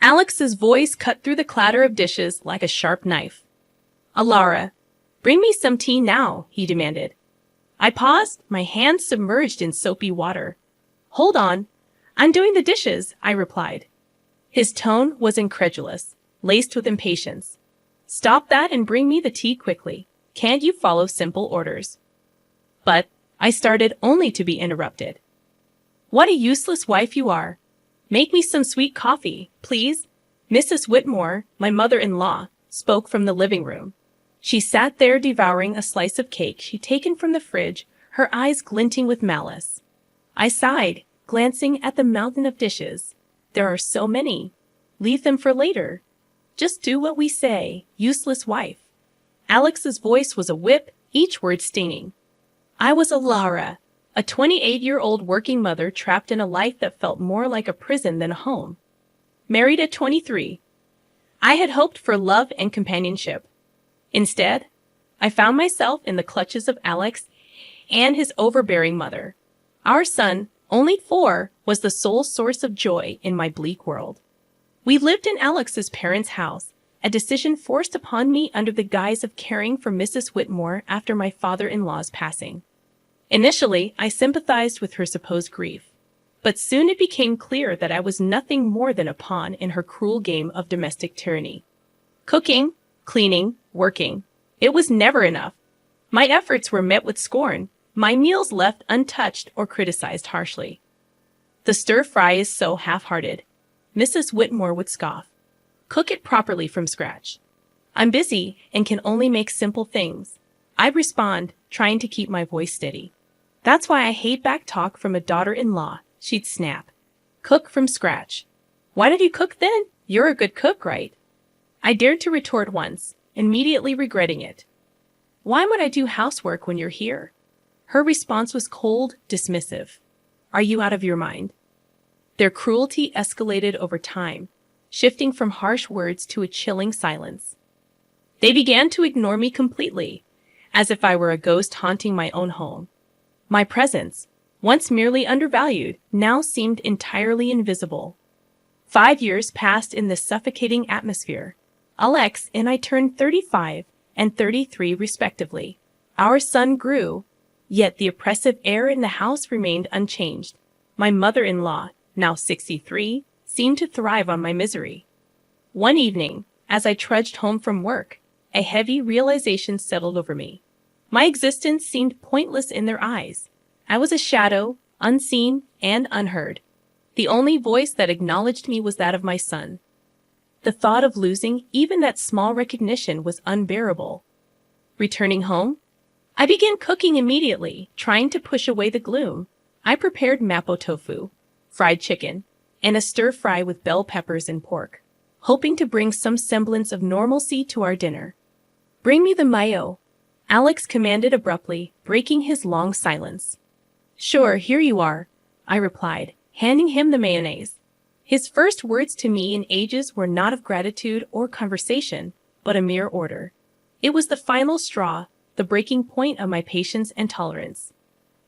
Alex's voice cut through the clatter of dishes like a sharp knife. "Alara, bring me some tea now," he demanded. I paused, my hands submerged in soapy water. "Hold on, I'm doing the dishes," I replied. His tone was incredulous, laced with impatience. "Stop that and bring me the tea quickly. Can't you follow simple orders?" But I started only to be interrupted. "What a useless wife you are. Make me some sweet coffee, please." Mrs. Whitmore, my mother-in-law, spoke from the living room. She sat there devouring a slice of cake she'd taken from the fridge, her eyes glinting with malice. I sighed, glancing at the mountain of dishes. There are so many. Leave them for later. Just do what we say, useless wife. Alex's voice was a whip, each word stinging. I was Alara, a 28-year-old working mother trapped in a life that felt more like a prison than a home. Married at 23. I had hoped for love and companionship. Instead, I found myself in the clutches of Alex and his overbearing mother. Our son, only 4, was the sole source of joy in my bleak world. We lived in Alex's parents' house, a decision forced upon me under the guise of caring for Mrs. Whitmore after my father-in-law's passing. Initially, I sympathized with her supposed grief, but soon it became clear that I was nothing more than a pawn in her cruel game of domestic tyranny. Cooking, cleaning, working. It was never enough. My efforts were met with scorn, my meals left untouched or criticized harshly. "The stir-fry is so half-hearted," Mrs. Whitmore would scoff. "Cook it properly from scratch." "I'm busy and can only make simple things," I'd respond, trying to keep my voice steady. "That's why I hate back talk from a daughter-in-law," she'd snap. "Cook from scratch. Why did you cook then? You're a good cook, right?" I dared to retort once, immediately regretting it. "Why would I do housework when you're here?" Her response was cold, dismissive. "Are you out of your mind?" Their cruelty escalated over time, shifting from harsh words to a chilling silence. They began to ignore me completely, as if I were a ghost haunting my own home. My presence, once merely undervalued, now seemed entirely invisible. 5 years passed in this suffocating atmosphere. Alex and I turned 35 and 33 respectively. Our son grew, yet the oppressive air in the house remained unchanged. My mother-in-law, now 63, seemed to thrive on my misery. One evening, as I trudged home from work, a heavy realization settled over me. My existence seemed pointless in their eyes. I was a shadow, unseen and unheard. The only voice that acknowledged me was that of my son. The thought of losing even that small recognition was unbearable. Returning home, I began cooking immediately, trying to push away the gloom. I prepared mapo tofu, fried chicken, and a stir-fry with bell peppers and pork, hoping to bring some semblance of normalcy to our dinner. "Bring me the mayo," Alex commanded abruptly, breaking his long silence. "Sure, here you are," I replied, handing him the mayonnaise. His first words to me in ages were not of gratitude or conversation, but a mere order. It was the final straw, the breaking point of my patience and tolerance.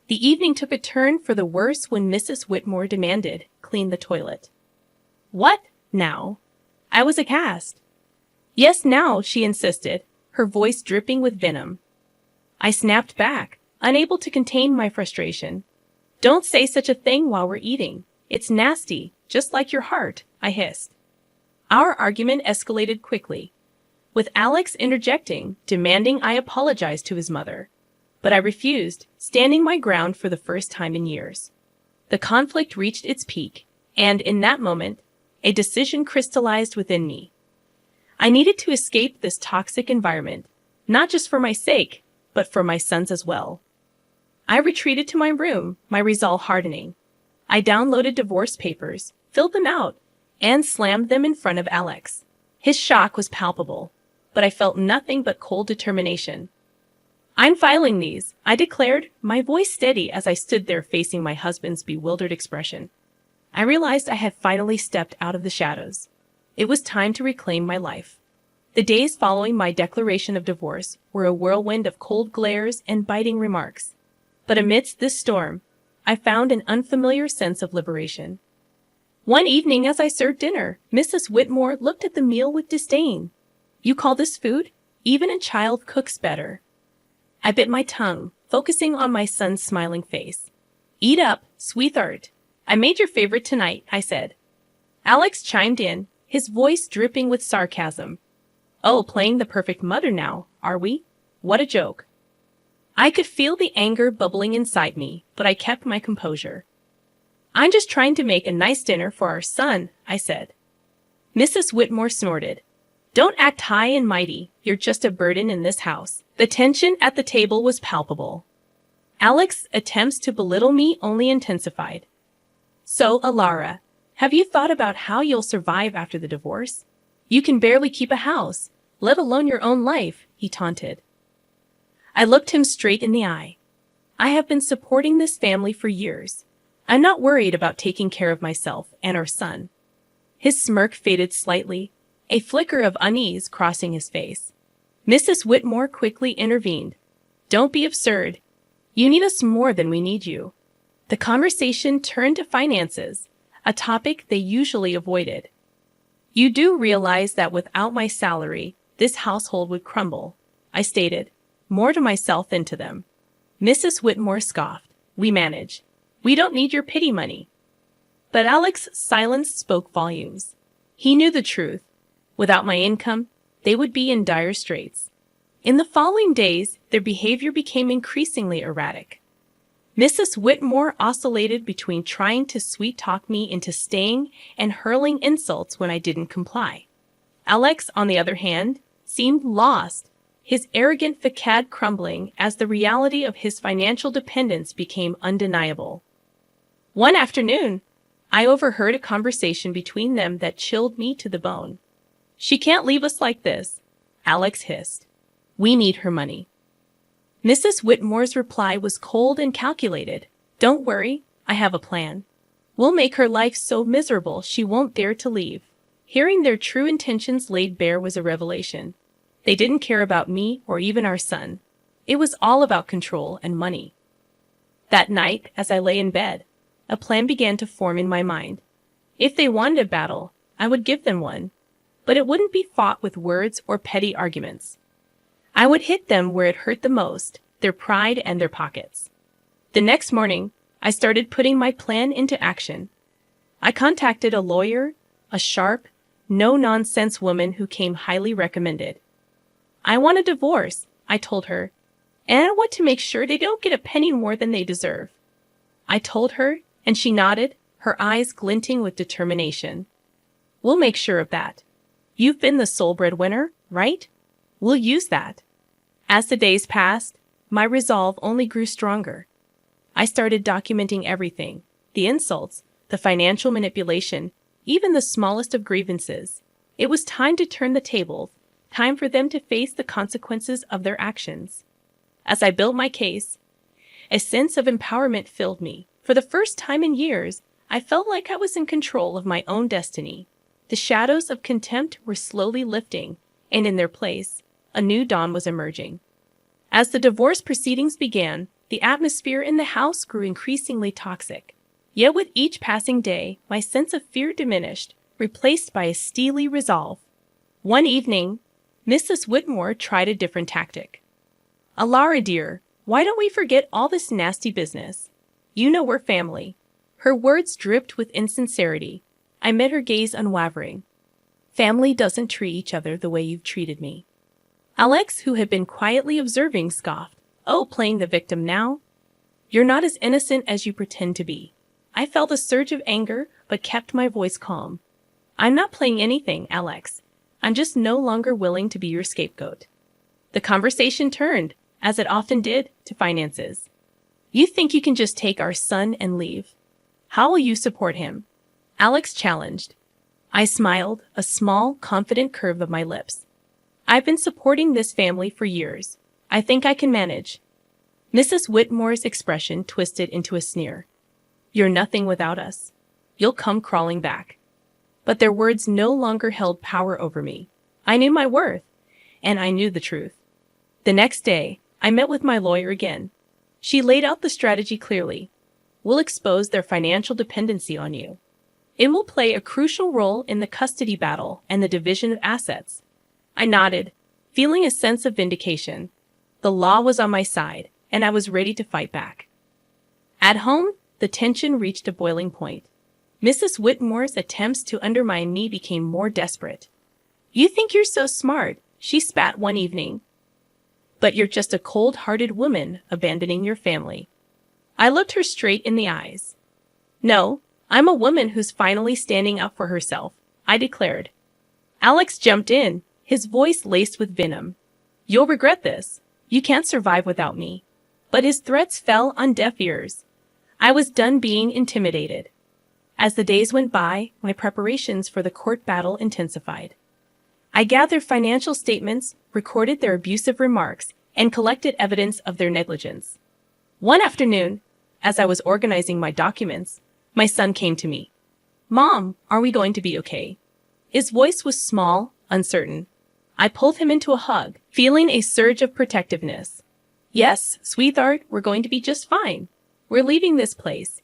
The evening took a turn for the worse when Mrs. Whitmore demanded, "Clean the toilet." "What, now?" I was aghast. "Yes, now," she insisted, her voice dripping with venom. I snapped back, unable to contain my frustration. "Don't say such a thing while we're eating. It's nasty, just like your heart," I hissed. Our argument escalated quickly, with Alex interjecting, demanding I apologize to his mother. But I refused, standing my ground for the first time in years. The conflict reached its peak, and in that moment, a decision crystallized within me. I needed to escape this toxic environment, not just for my sake, but for my son's as well. I retreated to my room, my resolve hardening. I downloaded divorce papers, filled them out, and slammed them in front of Alex. His shock was palpable, but I felt nothing but cold determination. "I'm filing these," I declared, my voice steady as I stood there facing my husband's bewildered expression. I realized I had finally stepped out of the shadows. It was time to reclaim my life. The days following my declaration of divorce were a whirlwind of cold glares and biting remarks. But amidst this storm, I found an unfamiliar sense of liberation. One evening as I served dinner, Mrs. Whitmore looked at the meal with disdain. You call this food? Even a child cooks better. I bit my tongue, focusing on my son's smiling face. Eat up, sweetheart. I made your favorite tonight, I said. Alex chimed in, his voice dripping with sarcasm. Oh, playing the perfect mother now, are we? What a joke. I could feel the anger bubbling inside me, but I kept my composure. I'm just trying to make a nice dinner for our son, I said. Mrs. Whitmore snorted. Don't act high and mighty, you're just a burden in this house. The tension at the table was palpable. Alex's attempts to belittle me only intensified. So, Alara, have you thought about how you'll survive after the divorce? You can barely keep a house, let alone your own life, he taunted. I looked him straight in the eye. I have been supporting this family for years. I'm not worried about taking care of myself and our son. His smirk faded slightly, a flicker of unease crossing his face. Mrs. Whitmore quickly intervened. Don't be absurd. You need us more than we need you. The conversation turned to finances, a topic they usually avoided. You do realize that without my salary, this household would crumble, I stated, more to myself than to them. Mrs. Whitmore scoffed. We manage. We don't need your pity money. But Alex's silence spoke volumes. He knew the truth. Without my income, they would be in dire straits. In the following days, their behavior became increasingly erratic. Mrs. Whitmore oscillated between trying to sweet-talk me into staying and hurling insults when I didn't comply. Alex, on the other hand, seemed lost, his arrogant facade crumbling as the reality of his financial dependence became undeniable. One afternoon, I overheard a conversation between them that chilled me to the bone. She can't leave us like this, Alex hissed. We need her money. Mrs. Whitmore's reply was cold and calculated. Don't worry, I have a plan. We'll make her life so miserable she won't dare to leave. Hearing their true intentions laid bare was a revelation. They didn't care about me or even our son. It was all about control and money. That night, as I lay in bed, a plan began to form in my mind. If they wanted a battle, I would give them one, but it wouldn't be fought with words or petty arguments. I would hit them where it hurt the most, their pride and their pockets. The next morning, I started putting my plan into action. I contacted a lawyer, a sharp, no-nonsense woman who came highly recommended. I want a divorce, I told her, and I want to make sure they don't get a penny more than they deserve. I told her, and she nodded, her eyes glinting with determination. We'll make sure of that. You've been the sole breadwinner, right? We'll use that. As the days passed, my resolve only grew stronger. I started documenting everything, the insults, the financial manipulation, even the smallest of grievances. It was time to turn the tables, time for them to face the consequences of their actions. As I built my case, a sense of empowerment filled me. For the first time in years, I felt like I was in control of my own destiny. The shadows of contempt were slowly lifting, and in their place, a new dawn was emerging. As the divorce proceedings began, the atmosphere in the house grew increasingly toxic. Yet with each passing day, my sense of fear diminished, replaced by a steely resolve. One evening, Mrs. Whitmore tried a different tactic. Alara, dear, why don't we forget all this nasty business? You know we're family. Her words dripped with insincerity. I met her gaze unwavering. Family doesn't treat each other the way you've treated me. Alex, who had been quietly observing, scoffed. Oh, playing the victim now? You're not as innocent as you pretend to be. I felt a surge of anger, but kept my voice calm. I'm not playing anything, Alex. I'm just no longer willing to be your scapegoat. The conversation turned, as it often did, to finances. You think you can just take our son and leave? How will you support him? Alex challenged. I smiled, a small, confident curve of my lips. I've been supporting this family for years. I think I can manage. Mrs. Whitmore's expression twisted into a sneer. You're nothing without us. You'll come crawling back. But their words no longer held power over me. I knew my worth, and I knew the truth. The next day, I met with my lawyer again. She laid out the strategy clearly. We'll expose their financial dependency on you. It will play a crucial role in the custody battle and the division of assets. I nodded, feeling a sense of vindication. The law was on my side, and I was ready to fight back. At home, the tension reached a boiling point. Mrs. Whitmore's attempts to undermine me became more desperate. "You think you're so smart," she spat one evening. "But you're just a cold-hearted woman abandoning your family." I looked her straight in the eyes. "No, I'm a woman who's finally standing up for herself," I declared. Alex jumped in, his voice laced with venom. "You'll regret this. You can't survive without me." But his threats fell on deaf ears. I was done being intimidated. As the days went by, my preparations for the court battle intensified. I gathered financial statements, recorded their abusive remarks, and collected evidence of their negligence. One afternoon, as I was organizing my documents, my son came to me. "Mom, are we going to be okay?" His voice was small, uncertain. I pulled him into a hug, feeling a surge of protectiveness. "Yes, sweetheart, we're going to be just fine. We're leaving this place,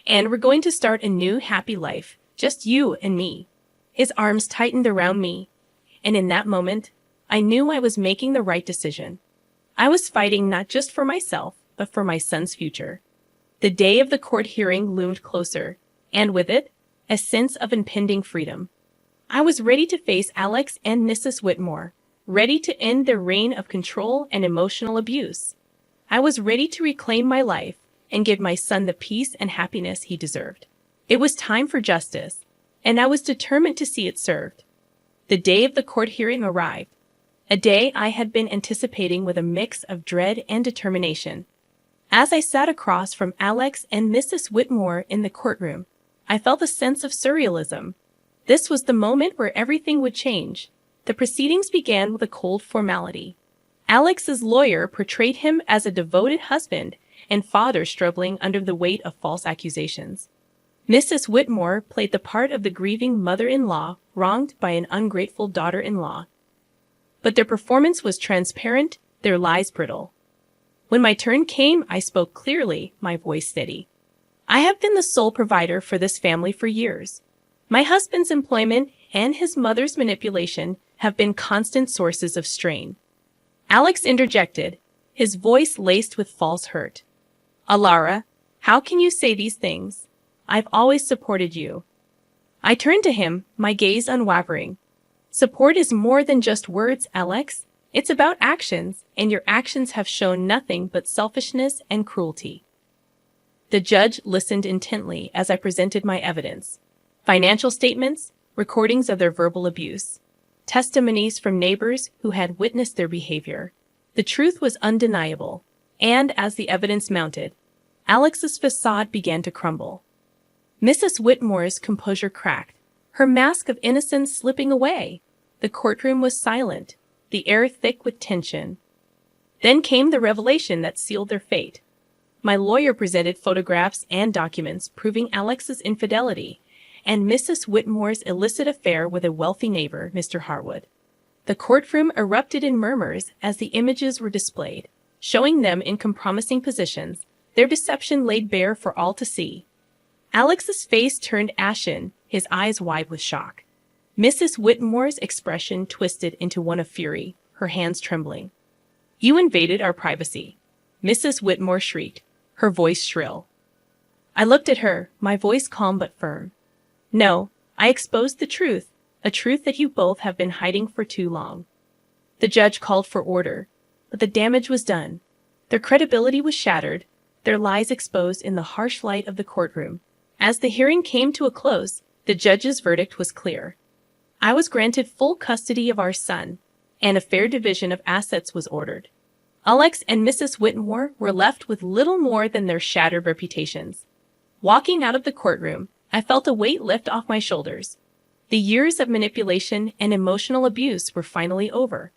and we're going to start a new, happy life, just you and me." His arms tightened around me, and in that moment, I knew I was making the right decision. I was fighting not just for myself, but for my son's future. The day of the court hearing loomed closer, and with it, a sense of impending freedom. I was ready to face Alex and Mrs. Whitmore, ready to end their reign of control and emotional abuse. I was ready to reclaim my life and give my son the peace and happiness he deserved. It was time for justice, and I was determined to see it served. The day of the court hearing arrived, a day I had been anticipating with a mix of dread and determination. As I sat across from Alex and Mrs. Whitmore in the courtroom, I felt a sense of surrealism. This was the moment where everything would change. The proceedings began with a cold formality. Alex's lawyer portrayed him as a devoted husband and father struggling under the weight of false accusations. Mrs. Whitmore played the part of the grieving mother-in-law wronged by an ungrateful daughter-in-law. But their performance was transparent, their lies brittle. When my turn came, I spoke clearly, my voice steady. "I have been the sole provider for this family for years. My husband's employment and his mother's manipulation have been constant sources of strain." Alex interjected, his voice laced with false hurt. "Alara, how can you say these things? I've always supported you." I turned to him, my gaze unwavering. "Support is more than just words, Alex. It's about actions, and your actions have shown nothing but selfishness and cruelty." The judge listened intently as I presented my evidence. Financial statements, recordings of their verbal abuse, testimonies from neighbors who had witnessed their behavior. The truth was undeniable, and as the evidence mounted, Alex's facade began to crumble. Mrs. Whitmore's composure cracked, her mask of innocence slipping away. The courtroom was silent, the air thick with tension. Then came the revelation that sealed their fate. My lawyer presented photographs and documents proving Alex's infidelity and Mrs. Whitmore's illicit affair with a wealthy neighbor, Mr. Harwood. The courtroom erupted in murmurs as the images were displayed, showing them in compromising positions, their deception laid bare for all to see. Alex's face turned ashen, his eyes wide with shock. Mrs. Whitmore's expression twisted into one of fury, her hands trembling. "You invaded our privacy," Mrs. Whitmore shrieked, her voice shrill. I looked at her, my voice calm but firm. "No, I exposed the truth, a truth that you both have been hiding for too long." The judge called for order, but the damage was done. Their credibility was shattered, their lies exposed in the harsh light of the courtroom. As the hearing came to a close, the judge's verdict was clear. I was granted full custody of our son, and a fair division of assets was ordered. Alex and Mrs. Whitmore were left with little more than their shattered reputations. Walking out of the courtroom, I felt a weight lift off my shoulders. The years of manipulation and emotional abuse were finally over.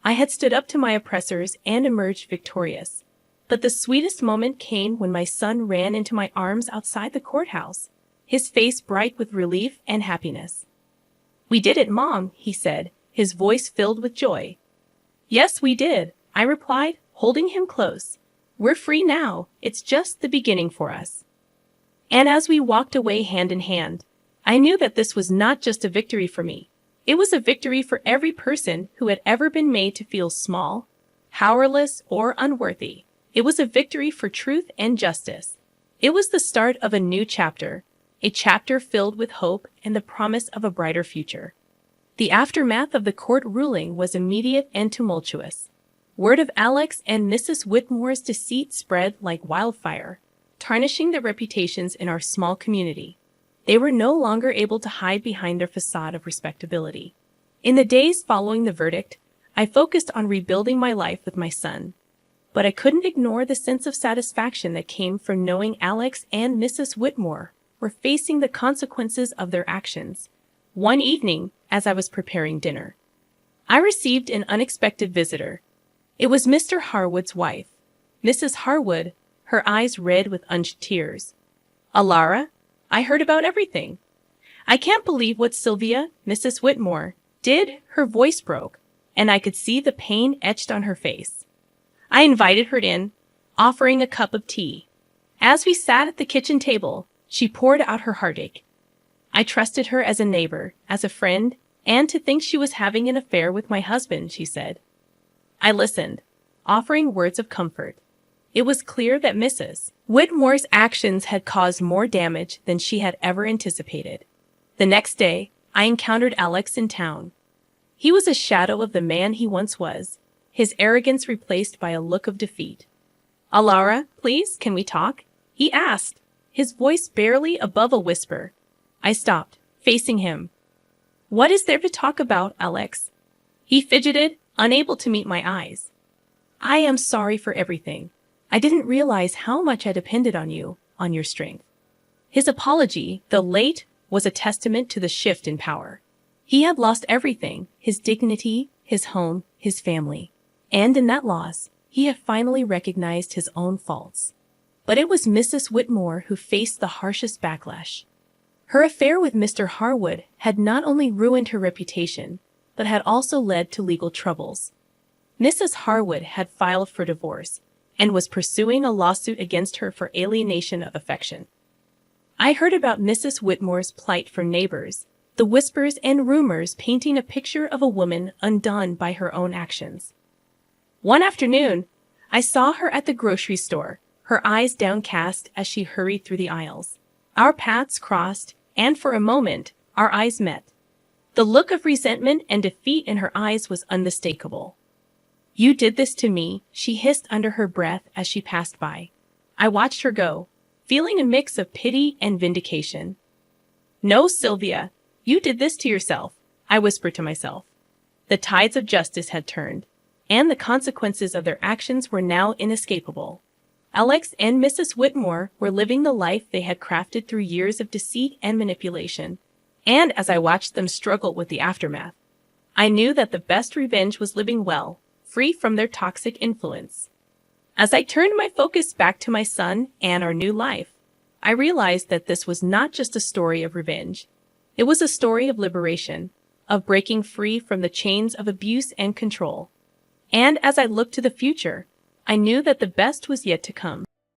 I had stood up to my oppressors and emerged victorious. But the sweetest moment came when my son ran into my arms outside the courthouse, his face bright with relief and happiness. "We did it, Mom," he said, his voice filled with joy. "Yes, we did," I replied, holding him close. "We're free now. It's just the beginning for us." And as we walked away hand in hand, I knew that this was not just a victory for me. It was a victory for every person who had ever been made to feel small, powerless, or unworthy. It was a victory for truth and justice. It was the start of a new chapter, a chapter filled with hope and the promise of a brighter future. The aftermath of the court ruling was immediate and tumultuous. Word of Alex and Mrs. Whitmore's deceit spread like wildfire, tarnishing their reputations in our small community. They were no longer able to hide behind their facade of respectability. In the days following the verdict, I focused on rebuilding my life with my son. But I couldn't ignore the sense of satisfaction that came from knowing Alex and Mrs. Whitmore were facing the consequences of their actions. One evening, as I was preparing dinner, I received an unexpected visitor. It was Mr. Harwood's wife, Mrs. Harwood, her eyes red with unshed tears. "Alara, I heard about everything. I can't believe what Sylvia, Mrs. Whitmore, did." Her voice broke, and I could see the pain etched on her face. I invited her in, offering a cup of tea. As we sat at the kitchen table, she poured out her heartache. I trusted her as a neighbor, as a friend, and to think she was having an affair with my husband, she said. I listened, offering words of comfort. It was clear that Mrs. Whitmore's actions had caused more damage than she had ever anticipated. The next day, I encountered Alex in town. He was a shadow of the man he once was, his arrogance replaced by a look of defeat. "Alara, please, can we talk?" he asked, his voice barely above a whisper. I stopped, facing him. "What is there to talk about, Alex?" He fidgeted, unable to meet my eyes. "I am sorry for everything. I didn't realize how much I depended on you, on your strength." His apology, though late, was a testament to the shift in power. He had lost everything, his dignity, his home, his family. And in that loss, he had finally recognized his own faults. But it was Mrs. Whitmore who faced the harshest backlash. Her affair with Mr. Harwood had not only ruined her reputation, but had also led to legal troubles. Mrs. Harwood had filed for divorce and was pursuing a lawsuit against her for alienation of affection. I heard about Mrs. Whitmore's plight from neighbors, the whispers and rumors painting a picture of a woman undone by her own actions. One afternoon, I saw her at the grocery store, her eyes downcast as she hurried through the aisles. Our paths crossed, and for a moment, our eyes met. The look of resentment and defeat in her eyes was unmistakable. "You did this to me," she hissed under her breath as she passed by. I watched her go, feeling a mix of pity and vindication. "No, Sylvia, you did this to yourself," I whispered to myself. The tides of justice had turned, and the consequences of their actions were now inescapable. Alex and Mrs. Whitmore were living the life they had crafted through years of deceit and manipulation, and as I watched them struggle with the aftermath, I knew that the best revenge was living well, free from their toxic influence. As I turned my focus back to my son and our new life, I realized that this was not just a story of revenge. It was a story of liberation, of breaking free from the chains of abuse and control. And as I looked to the future, I knew that the best was yet to come.